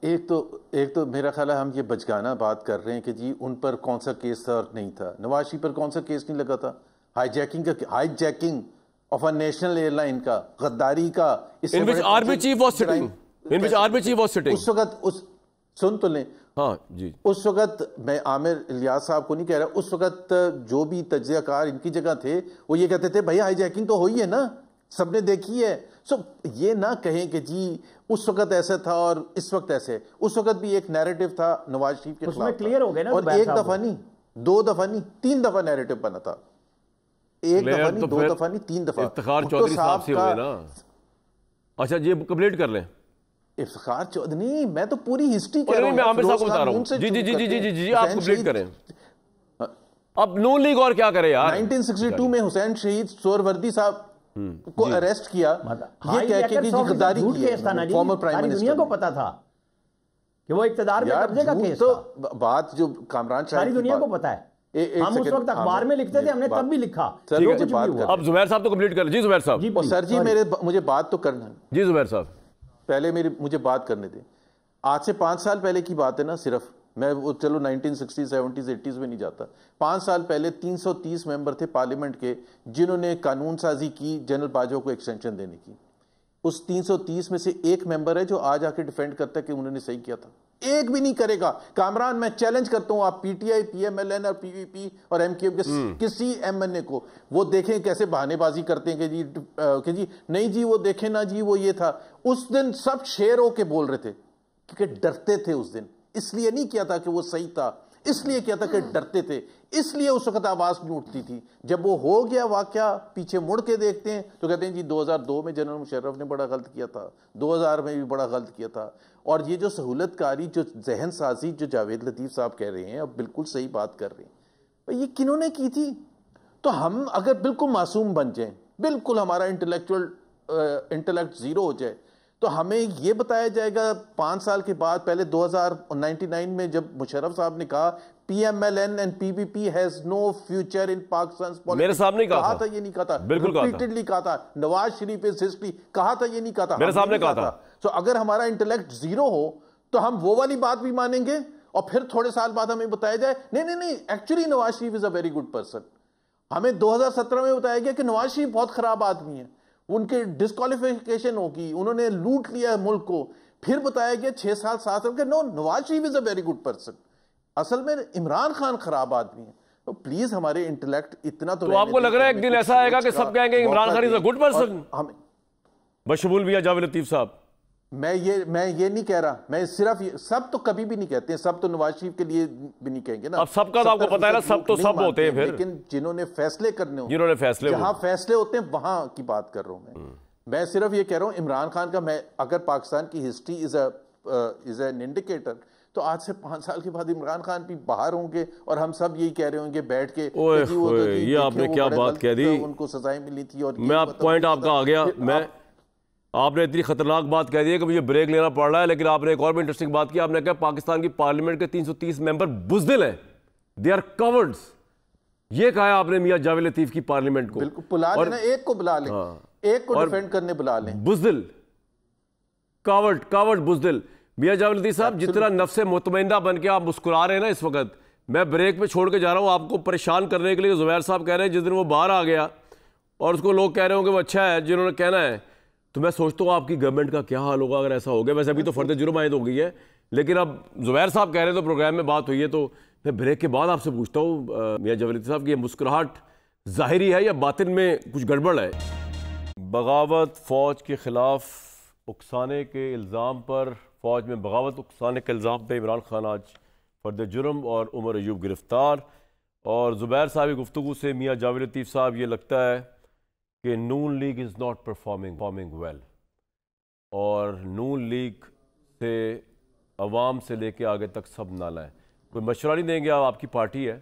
एक तो मेरा ख्याल है हम ये बचकाना बात कर रहे हैं कि जी उन पर कौन सा केस था और नहीं था। नवाज शरीफ पर कौन सा केस नहीं लगा था? Hijacking of a national airline का, गद्दारी का, इन विच आर्मी चीफ वाज सिटिंग उस वक्त। सुन तो लें, हाँ जी, उस वक्त मैं आमिर इलियास साहब को नहीं कह रहा, उस वक्त जो भी तज्जियाकार इनकी जगह थे वो ये कहते थे भाई हाईजैकिंग तो हुई है ना, सबने देखी है। ये ना कहें कि जी उस वक्त ऐसा था और इस वक्त ऐसे। उस वक्त भी एक नैरेटिव था नवाज शरीफ के खिलाफ, क्लियर हो गए ना, और एक दफा नहीं, 2 दफा नहीं, 3 दफा नैरेटिव बना था। एक दफा नहीं, 2 दफा नहीं, 3 दफा। इफ्तिखार चौधरी साहब से हुए ना। अच्छा जी, कंप्लीट कर लें। इफ्तिखार चौधरी, मैं तो पूरी हिस्ट्री कह रहा हूं, मैं आमिर साहब को बता रहा हूं। जी आप कंप्लीट करें। अब नून लीग और क्या करे यार। 1962 में हुसैन शहीद सोहरवर्दी साहब को अरेस्ट किया, ये कह के कि गद्दारी की है। फॉर्मर प्राइम मिनिस्टर, दुनिया को पता था कि वो इक्तदार में कब्जे का केस तो बात जो कामरान सारी दुनिया को पता है। हम उस वक्त अखबार में लिखते थे, हमने तब भी लिखा। सर मुझे बात कर, अब जुबैर साहब तो कंप्लीट कर, जी जुबैर साहब। जी सर जी मुझे बात तो करना, जी जुबैर साहब पहले मुझे बात करने दें। आज से 5 साल पहले की बात है ना, सिर्फ मैं वो चलो 1960s 70s 80s में नहीं जाता। 5 साल पहले 330 मेंबर थे पार्लियामेंट के जिन्होंने कानून साजी की जनरल बाजवा को एक्सटेंशन देने की। उस 330 में से एक मेंबर है जो आज आके डिफेंड करता है कि उन्होंने सही किया था। एक भी नहीं करेगा। कामरान, मैं चैलेंज करता हूं, आप पीटीआई, पीएमएलएन और पीवीपी और एमक्यूएम के किसी एमएनए को वो देखें कैसे बहानेबाजी करते हैं कि जी नहीं जी वो देखें ना जी वो ये था। उस दिन सब शेर होके बोल रहे थे क्योंकि डरते थे। उस दिन इसलिए नहीं किया था कि वो सही था, इसलिए किया था कि डरते थे, इसलिए उस वक्त आवाज नहीं उठती थी। जब वो हो गया वाकया, पीछे मुड़ के देखते हैं तो कहते हैं जी 2002 में जनरल मुशर्रफ ने बड़ा गलत किया था, 2000 में भी बड़ा गलत किया था। और ये जो सहूलतकारी, जो जहन साजी जो जावेद लतीफ साहब कह रहे हैं, अब बिल्कुल सही बात कर रहे हैं। ये किन्होंने की थी? तो हम अगर बिल्कुल मासूम बन जाएं, बिल्कुल हमारा इंटेलेक्ट जीरो हो जाए, तो हमें ये बताया जाएगा 5 साल के बाद, पहले 2099 में जब मुशर्रफ साहब ने कहा PMLN and PPP has no future in Pakistan politics, मेरे साहब ने कहा था, ये नहीं कहा था, बिल्कुल रिपीटेडली कहा था। नवाज शरीफ इज हिस्ट्री कहा था, ये नहीं कहा था, मेरे साहब ने कहा था। तो अगर हमारा इंटेलेक्ट जीरो हो तो हम वो वाली बात भी मानेंगे और फिर थोड़े साल बाद हमें बताया जाए नहीं actually Nawaz Sharif is a very good person. हमें 2017 में बताया गया कि नवाज शरीफ बहुत खराब आदमी है, उनके डिस्क्वालिफिकेशन होगी, उन्होंने लूट लिया मुल्क को। फिर बताया गया 6 साल 7 साल के no Nawaz Sharif is a very good person. असल में इमरान खान खराब आदमी है। तो प्लीज हमारे इंटेलेक्ट इतना तो आपको लग रहा है एक दिन ऐसा आएगा कि सब कहेंगे Imran Khan is a good person, हमें बशमूल मियां जावेद लतीफ साहब। मैं ये नहीं कह रहा, मैं सिर्फ सब तो कभी भी नहीं कहते हैं, सब तो नवाज शरीफ के लिए भी नहीं कहेंगे ना। अब सबका तो आपको पता है ना, सब तो सब होते हैं फिर, लेकिन जिन्होंने फैसले करने हो, जिन्होंने फैसले, जहां फैसले होते हैं वहां की बात कर रहा हूं मैं सिर्फ ये कह रहा हूं इमरान खान का, मैं अगर पाकिस्तान की हिस्ट्री इज एन इंडिकेटर, तो आज से 5 साल के बाद इमरान खान भी बाहर होंगे और हम सब यही कह रहे होंगे बैठ के ये आपने क्या बात कह दी, उनको सजाएं मिली थी। और मैं पॉइंट आपका आ गया, मैं आपने इतनी खतरनाक बात कह दी है कि मुझे ब्रेक लेना पड़ रहा है। लेकिन आपने एक और भी इंटरेस्टिंग बात की, आपने कहा पाकिस्तान की पार्लियामेंट के 330 मेंबर बुज़दिल हैं, दे आर कवर्ड्स। ये कहा आपने मियां जावेद लतीफ की पार्लियामेंट को। बिल्कुल बुला लेना, एक को बुला लें, एक को डिफेंड करने बुला लें। बुज़दिल, कावर्ड बुज़दिल। मियां जावेद लतीफ साहब, जितना नफ्से मुतमइन्ना बन के आप मुस्कुरा रहे हैं ना इस वक्त, मैं ब्रेक पे छोड़ के जा रहा हूं आपको परेशान करने के लिए। जुबैर साहब कह रहे हैं जिस दिन वो बाहर आ गया और उसको लोग कह रहे होंगे वो अच्छा है जिन्होंने कहना है, तो मैं सोचता हूँ आपकी गवर्नमेंट का क्या हाल होगा अगर ऐसा हो गया। वैसे अभी तो फर्द जुर्म आयद हो गई है, लेकिन अब जुबैर साहब कह रहे हैं तो प्रोग्राम में बात हुई है, तो मैं ब्रेक के बाद आपसे पूछता हूँ मियां जावेद लतीफ साहब की ये मुस्कुराहट ज़ाहिरी है या बातिन में कुछ गड़बड़ है? बगावत फ़ौज के ख़िलाफ़ उकसाने के इल्ज़ाम पर, फ़ौज में बगावत उकसाने के इल्ज़ाम पर इमरान खान आज फर्द जुर्म और उमर अयूब गिरफ्तार। और जुबैर साहब की गुफ्तगू से मियां जावेद लतीफ साहब ये लगता है कि Noon League is not performing well, और नून लीग से अवाम से लेके आगे तक सब नाला है। कोई मशवरा नहीं देंगे आप? आपकी पार्टी है,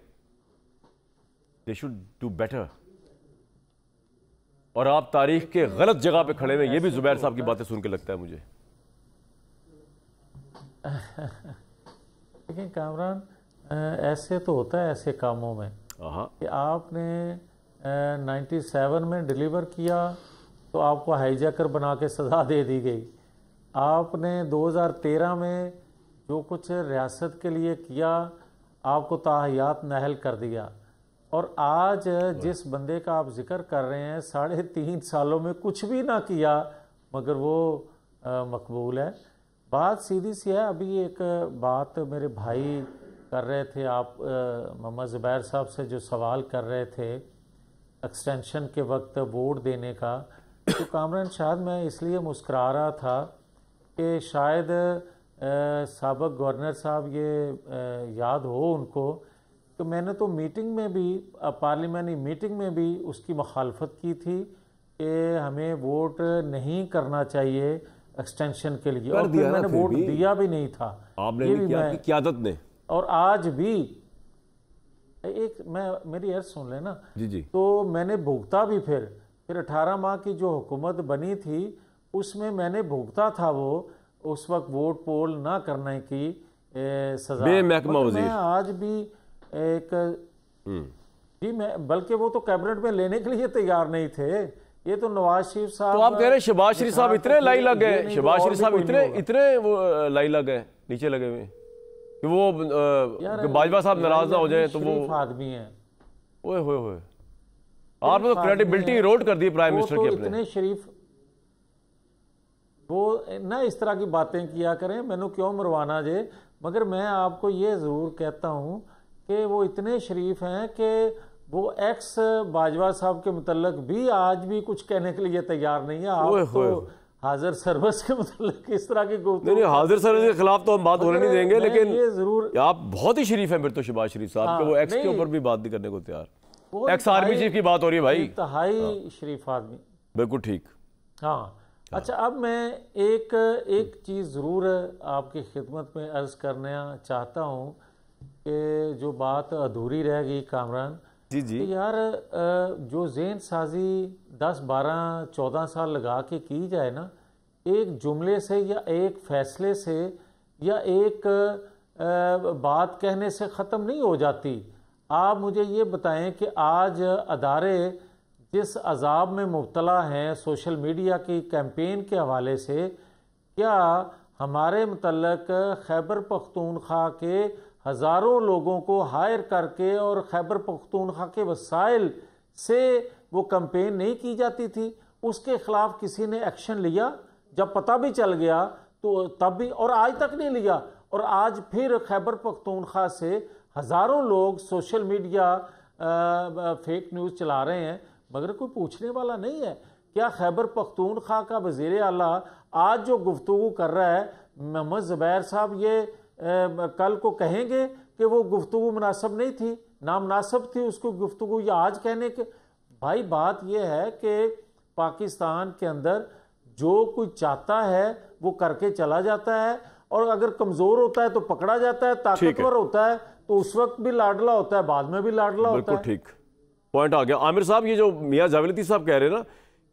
दे शुड डू बेटर। और आप तारीख के गलत जगह पे खड़े हुए, ये भी जुबैर साहब की बातें सुन के लगता है मुझे। लेकिन कामरान, ऐसे तो होता है ऐसे कामों में कि आपने 97 में डिलीवर किया तो आपको हाईजैकर बना के सज़ा दे दी गई। आपने 2013 में जो कुछ रियासत के लिए किया आपको ताहयात नहल कर दिया। और आज जिस बंदे का आप जिक्र कर रहे हैं 3.5 सालों में कुछ भी ना किया मगर वो मकबूल है। बात सीधी सी है। अभी एक बात मेरे भाई कर रहे थे, आप मोहम्मद ज़ुबैर साहब से जो सवाल कर रहे थे एक्सटेंशन के वक्त वोट देने का, तो कामरान शायद मैं इसलिए मुस्कुरा रहा था कि शायद साबिक़ गवर्नर साहब ये याद हो उनको कि मैंने तो मीटिंग में भी, पार्लियामेंट्री मीटिंग में भी उसकी मुखालफत की थी कि हमें वोट नहीं करना चाहिए एक्सटेंशन के लिए, और फिर मैंने वोट दिया भी नहीं था। आपने ये भी किया, क़यादत ने। और आज भी मेरी अर्ज सुन लेना जी। तो मैंने भुगता भी, फिर 18 माह की जो हुकूमत बनी थी उसमें मैंने भुगता था वो उस वक्त वोट पोल ना करने की सजा। बेमहकमा वज़ीर। मैं आज भी एक जी मैं, बल्कि वो तो कैबिनेट में लेने के लिए तैयार नहीं थे। ये तो नवाज शरीफ साहब, तो आप कह रहे हैं शहबाज शरीफ साहब इतने लाई लग गए, शहबाज शरीफ साहब इतने वो लाई लग गए नीचे लगे हुए कि वो बाजवा साहब नाराज ना हो जाए तो वो आदमी है। ओए होए होए, आपने तो क्रेडिबिलिटी इरोड कर दी प्राइम मिनिस्टर की अपने। इतने शरीफ वो ना इस तरह की बातें किया करें, मैंने क्यों मरवाना जे। मगर मैं आपको ये जरूर कहता हूं कि वो इतने शरीफ हैं कि वो एक्स बाजवा साहब के मुतल्लक भी आज भी कुछ कहने के लिए तैयार नहीं है। आप तो हाजिर सर्विस के मुतल्लक इस तरह की नहीं, हाजिर सर्विस के खिलाफ तो हम बात होने नहीं देंगे, लेकिन ये जरूर आप बहुत ही शरीफ हैं फिर तो शहबाज शरीफ साहब के, वो एक्स के ऊपर भी बात नहीं करने को तैयार। एक्स आर्मी चीफ की बात हो रही है भाई, इंतहाई शरीफ आदमी। बिल्कुल ठीक। हाँ अच्छा, अब मैं एक चीज़ ज़रूर आपकी खिदमत में अर्ज़ करना चाहता हूँ कि जो बात अधूरी रह गई कामरान जी जी, यार जो ज़हन साजी 10, 12, 14 साल लगा के की जाए ना, एक जुमले से या एक फैसले से या एक बात कहने से ख़त्म नहीं हो जाती। आप मुझे ये बताएं कि आज अदारे जिस अजाब में मुब्तला हैं सोशल मीडिया की कैंपेन के हवाले से, क्या हमारे मुतल्लक खैबर पख्तूनख्वा के हज़ारों लोगों को हायर करके और खैबर पख्तूनख्वा के वसाइल से वो कैंपेन नहीं की जाती थी? उसके खिलाफ किसी ने एक्शन लिया? जब पता भी चल गया तो तब भी, और आज तक नहीं लिया। और आज फिर खैबर पख्तूनख्वा से हज़ारों लोग सोशल मीडिया फेक न्यूज़ चला रहे हैं, मगर कोई पूछने वाला नहीं है। क्या खैबर पख्तूनख्वा का वज़ीर आला आज जो गुफ्तगू कर रहा है, मोहम्मद ज़ुबैर साहब ये कल को कहेंगे कि वो गुफ्तगू मुनासिब नहीं थी, नामुनासिब थी उसको गुफ्तगू, या आज कहने के? भाई बात यह है कि पाकिस्तान के अंदर जो कोई चाहता है वो करके चला जाता है, और अगर कमज़ोर होता है तो पकड़ा जाता है, ताकतवर होता है तो उस वक्त भी लाडला होता है, बाद में भी लाडला होता है। ठीक पॉइंट आ गया। आमिर साहब, ये जो मियां जावेद लतीफ़ साहब कह रहे हैं ना,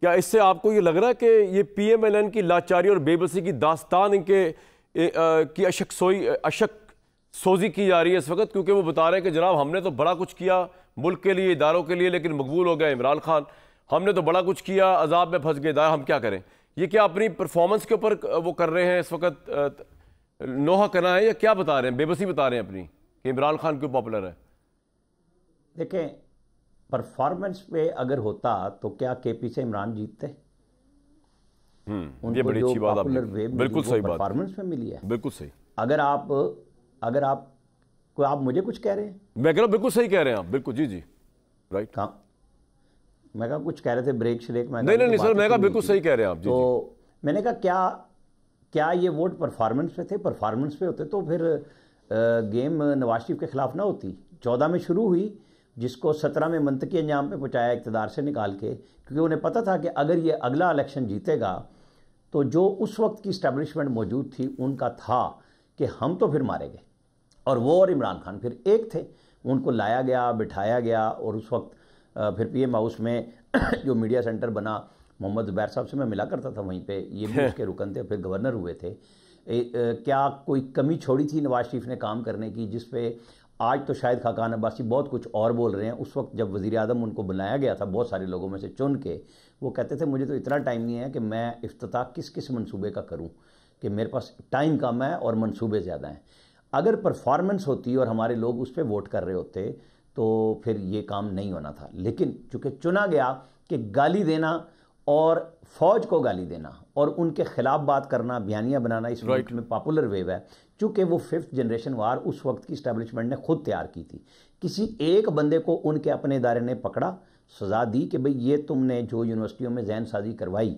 क्या इससे आपको ये लग रहा है कि ये PMLN की लाचारी और बेबसी की दास्तान इनके की अशक सोजी की जा रही है इस वक्त? क्योंकि वो बता रहे हैं कि जनाब हमने तो बड़ा कुछ किया मुल्क के लिए, इदारों के लिए, लेकिन मकबूल हो गया इमरान खान। हमने तो बड़ा कुछ किया, अजाब में फंस गए, हम क्या करें? ये क्या अपनी परफॉर्मेंस के ऊपर वो कर रहे हैं इस वक्त, नोहा करना है, या क्या बता रहे हैं, बेबसी बता रहे हैं अपनी कि इमरान खान क्यों पॉपुलर है? देखें, परफॉर्मेंस पे अगर होता तो क्या KP से इमरान जीतते? ये बड़ी अच्छी बात आपने, बिल्कुल सही बात, परफॉर्मेंस में मिली है। बिल्कुल सही। अगर आप मुझे कुछ कह रहे हैं, मैं कह रहा हूं बिल्कुल सही कह रहे हैं आप, बिल्कुल जी जी राइट। कहाँ मैं कहा कुछ कह रहे थे ब्रेक श्रेक, मैं नहीं सर, मैं कहा बिल्कुल सही कह रहे हैं आप। तो मैंने कहा क्या ये वोट परफॉर्मेंस पे थे? परफॉर्मेंस पे होते तो फिर गेम नवाज शरीफ के खिलाफ ना होती। 14 में शुरू हुई, जिसको 17 में मंतकी अंजाम पे पहुंचाया इक़्तिदार से निकाल के, क्योंकि उन्हें पता था कि अगर ये अगला इलेक्शन जीतेगा तो जो उस वक्त की इस्टेब्लिशमेंट मौजूद थी उनका था कि हम तो फिर मारेंगे, और वो और इमरान खान फिर एक थे। उनको लाया गया, बिठाया गया, और उस वक्त फिर PM हाउस में जो मीडिया सेंटर बना, मोहम्मद ज़ुबैर साहब से मैं मिला करता था वहीं पे, ये भी उसके रुकन थे, फिर गवर्नर हुए थे। क्या कोई कमी छोड़ी थी नवाज शरीफ ने काम करने की, जिस पे आज तो शायद खाकान अब्बासी बहुत कुछ और बोल रहे हैं। उस वक्त जब वज़ीर आज़म उनको बुलाया गया था बहुत सारे लोगों में से चुन के, वो कहते थे मुझे तो इतना टाइम नहीं है कि मैं इफ्तिताह किस मंसूबे का करूं, कि मेरे पास टाइम कम है और मंसूबे ज़्यादा हैं। अगर परफॉर्मेंस होती और हमारे लोग उस पर वोट कर रहे होते तो फिर ये काम नहीं होना था। लेकिन चूँकि चुना गया कि गाली देना और फौज को गाली देना और उनके खिलाफ बात करना, बयानियाँ बनाना इस मुल्क में पॉपुलर वेव है, चूँकि वो 5th जनरेशन वार उस वक्त की इस्टेब्लिशमेंट ने खुद तैयार की थी। किसी एक बंदे को उनके अपने इदारे ने पकड़ा, सज़ा दी कि भाई ये तुमने जो यूनिवर्सिटियों में जहन साजी करवाई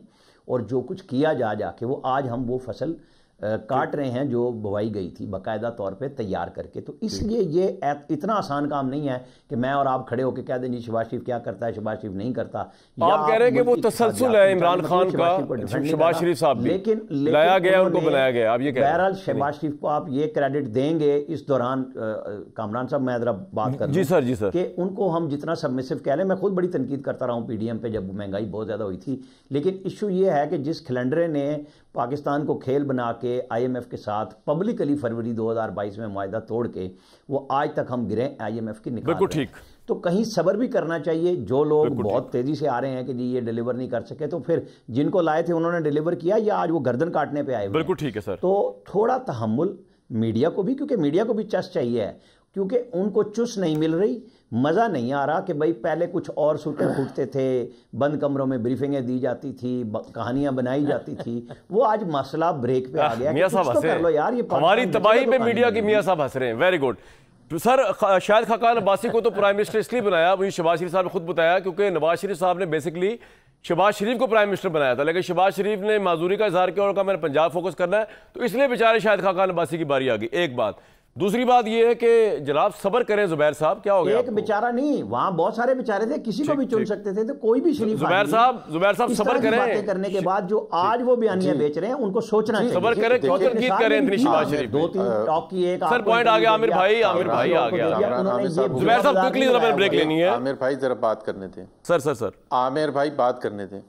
और जो कुछ किया जाके, वो आज हम वो फसल काट रहे हैं जो बुवाई गई थी बाकायदा तौर पे तैयार करके। तो इसलिए ये इतना आसान काम नहीं है कि मैं और आप खड़े होकर कह दें जी शहबाज शरीफ क्या करता है, शहबाज शरीफ नहीं करता। आप कह रहे हैं कि वो तसलसल है इमरान खान का, शहबाज शरीफ साहब भी लेकिन लाया गया, उनको बनाया गया। आप ये कह रहे हैं बहरहाल शहबाज शरीफ को आप ये क्रेडिट देंगे इस दौरान, कामरान साहब मैं जरा बात कर जी सर कि उनको हम जितना सबमिसिव कह रहे हैं, मैं खुद बड़ी तनकीद करता रहा हूँ PDM पे जब महंगाई बहुत ज़्यादा हुई थी, लेकिन इशू ये है कि जिस खिलंडरे ने पाकिस्तान को खेल बना के के IMF के साथ पब्लिकली फरवरी 2022 में मुआहदा तोड़ के वो आज तक हम गिरे IMF की निकाल बिल्कुल रहे हैं। ठीक। तो कहीं सब्र भी करना चाहिए। जो लोग बहुत तेजी से आ रहे हैं कि जी ये डिलीवर नहीं कर सके, तो फिर जिनको लाए थे उन्होंने डिलीवर किया या आज वो गर्दन काटने पे आए हुए हैं। बिल्कुल ठीक है सर। तो थोड़ा तहम्मुल मीडिया को भी, क्योंकि मीडिया को भी चस चाहिए है, क्योंकि उनको चुस नहीं मिल रही, मज़ा नहीं आ रहा कि भाई पहले कुछ और सूटे फूटते थे, बंद कमरों में ब्रीफिंगें दी जाती थी, कहानियां बनाई जाती थी, वो आज मसला ब्रेक पे आ गया। मियां साहब हंस रहे हैं, हमारी तबाही पे मीडिया की मियां साहब हंस रहे हैं। Very good sir. Shahid Khaqan Abbasi को तो प्राइम मिनिस्टर इसलिए बनाया, मुझे शहबाज शरीफ साहब ने खुद बताया, क्योंकि नवाज शरीफ साहब ने बेसिकली शहबाज शरीफ को प्राइम मिनिस्टर बनाया था, लेकिन शहबाज शरीफ ने माजूरी का इजहार किया और कहा मैंने पंजाब फोकस करना है, तो इसलिए बेचारे शाहिद खाकान अब्बासी की बारी आ गई। एक बात। दूसरी बात यह है कि जनाब सब्र करें जुबैर साहब, क्या हो गया? एक बेचारा नहीं, वहां बहुत सारे बेचारे थे, किसी को भी चुन सकते थे, तो कोई भी शरीफ जुबैर साहब सब्र करें। बातें करने के बाद जो आज वो बयानियां बेच रहे हैं उनको सोचना चाहिए। सब्र करें, क्यों तनकीद करें शहबाज शरीफ? 2-3 टॉक की एक सर पॉइंट आ गया। आमिर भाई आ गया। जुबैर साहब क्विकली जरा मैंने ब्रेक लेनी है। आमिर भाई जरा बात करने थे। सर आमिर भाई बात करने थे।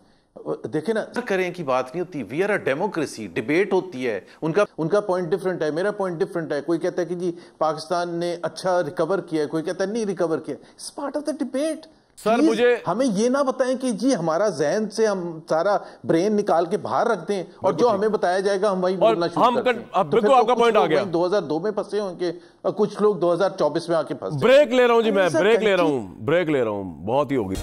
देखे ना, करें की बात नहीं होती। We are a democracy, debate होती है। उनका पॉइंट डिफरेंट है, मेरा पॉइंट डिफरेंट है। कोई कहता है कि जी पाकिस्तान ने अच्छा रिकवर किया है, कोई कहता है नहीं रिकवर किया। It's part of the debate. Sir मुझे हमें ये ना बताएं कि जी हमारा जहन से हम सारा ब्रेन निकाल के बाहर रख दें और जो हमें बताया जाएगा हम वही बोलना शुरू करते हैं। अब बिल्कुल आपका पॉइंट आ गया। 2002 में फंसे होंगे और कुछ लोग 2024 में आके फंसे। ब्रेक ले रहा हूं जी, मैं ब्रेक ले रहा हूं, बहुत ही होगी।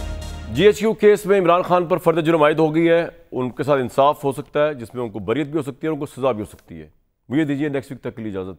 GHQ केस में इमरान खान पर फर्द जुर्म आयद हो गई है, उनके साथ इंसाफ हो सकता है, जिसमें उनको बरीयत भी हो सकती है और उनको सजा भी हो सकती है। मुझे दीजिए नेक्स्ट वीक तक के लिए इजाजत।